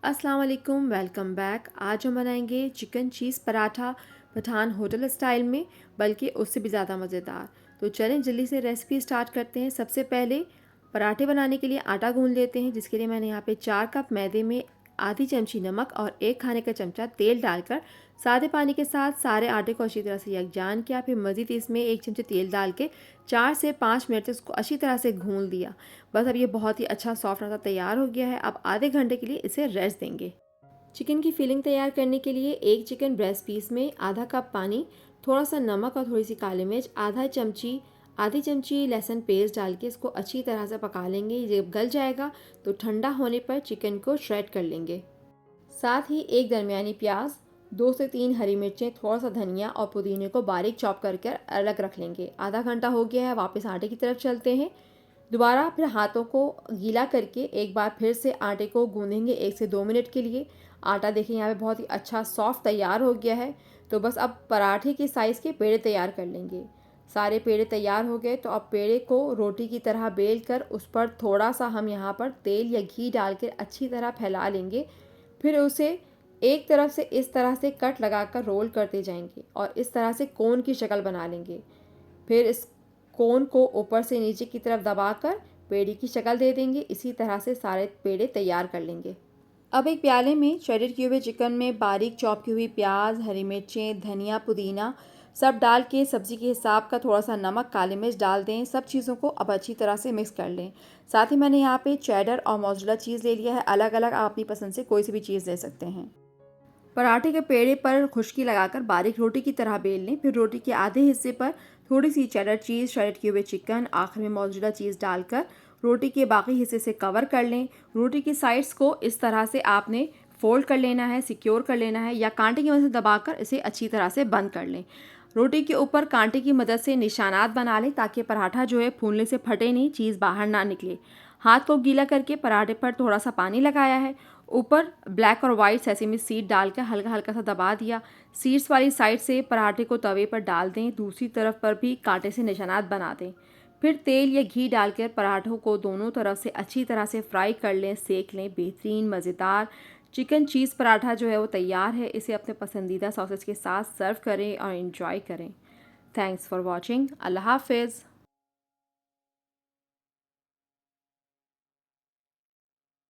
अस्सलाम वालेकुम, welcome back. आज हम बनाएंगे chicken cheese paratha Pathan hotel style में, बल्कि उससे भी ज़्यादा मज़ेदार। तो चलें जल्दी से रेसिपी स्टार्ट करते हैं। सबसे पहले पराठे बनाने के लिए आटा गूंद लेते हैं, जिसके लिए मैंने यहाँ पे 4 कप मैदे में आधी चमची नमक और 1 खाने का चमचा तेल डालकर सादे पानी के साथ सारे आटे को अच्छी तरह से यकजान किया। फिर मज़ीद इसमें 1 चमचे तेल डाल के 4 से 5 मिनट तक उसको अच्छी तरह से भून लिया। बस अब ये बहुत ही अच्छा सॉफ्ट आटा तैयार हो गया है। अब आधे घंटे के लिए इसे रेस्ट देंगे। चिकन की फिलिंग तैयार करने के लिए एक चिकन ब्रेस्ट पीस में आधा कप पानी, थोड़ा सा नमक और थोड़ी सी काली मिर्च, आधी चमची लहसुन पेस्ट डाल के इसको अच्छी तरह से पका लेंगे। जब गल जाएगा तो ठंडा होने पर चिकन को श्रेड कर लेंगे। साथ ही एक दरमियानी प्याज, 2 से 3 हरी मिर्चें, थोड़ा सा धनिया और पुदीने को बारीक चॉप करके अलग रख लेंगे। आधा घंटा हो गया है, वापस आटे की तरफ चलते हैं। दोबारा फिर हाथों को गीला करके एक बार फिर से आटे को गूंदेंगे 1 से 2 मिनट के लिए। आटा देखिए यहाँ पे बहुत ही अच्छा सॉफ्ट तैयार हो गया है। तो बस अब पराठे के साइज़ के पेड़े तैयार कर लेंगे। सारे पेड़े तैयार हो गए तो अब पेड़े को रोटी की तरह बेल कर उस पर थोड़ा सा हम यहाँ पर तेल या घी डाल कर अच्छी तरह फैला लेंगे। फिर उसे एक तरफ से इस तरह से कट लगाकर रोल करते जाएंगे और इस तरह से कोन की शक्ल बना लेंगे। फिर इस कोन को ऊपर से नीचे की तरफ दबाकर पेड़े की शक्ल दे देंगे। इसी तरह से सारे पेड़े तैयार कर लेंगे। अब एक प्याले में शरेड किए हुए चिकन में बारीक चॉप की हुई प्याज, हरी मिर्चें, धनिया, पुदीना सब डाल के सब्ज़ी के हिसाब का थोड़ा सा नमक, काली मिर्च डाल दें। सब चीज़ों को अब अच्छी तरह से मिक्स कर लें। साथ ही मैंने यहाँ पे चेडर और मोज़रेला चीज़ ले लिया है। अलग अलग आप अपनी पसंद से कोई सी भी चीज़ ले सकते हैं। पराठे के पेड़े पर खुश्की लगाकर बारीक रोटी की तरह बेल लें। फिर रोटी के आधे हिस्से पर थोड़ी सी चेडर चीज़, श्रेड किए हुए चिकन, आखिर में मोज़रेला चीज़ डालकर रोटी के बाकी हिस्से से कवर कर लें। रोटी की साइड्स को इस तरह से आपने फोल्ड कर लेना है, सिक्योर कर लेना है, या कांटे की मदद से दबाकर इसे अच्छी तरह से बंद कर लें। रोटी के ऊपर कांटे की मदद से निशानात बना लें ताकि पराठा जो है फूलने से फटे नहीं, चीज़ बाहर ना निकले। हाथ को गीला करके पराठे पर थोड़ा सा पानी लगाया है। ऊपर ब्लैक और वाइट सेसेमी सीड डालकर हल्का हल्का सा दबा दिया। सीड्स वाली साइड से पराठे को तवे पर डाल दें। दूसरी तरफ पर भी कांटे से निशानात बना दें। फिर तेल या घी डालकर पराठों को दोनों तरफ से अच्छी तरह से फ्राई कर लें, सेक लें। बेहतरीन मज़ेदार चिकन चीज़ पराठा जो है वो तैयार है। इसे अपने पसंदीदा सॉसेज के साथ सर्व करें और इन्जॉय करें। Thanks for watching. अल्लाह हाफिज़।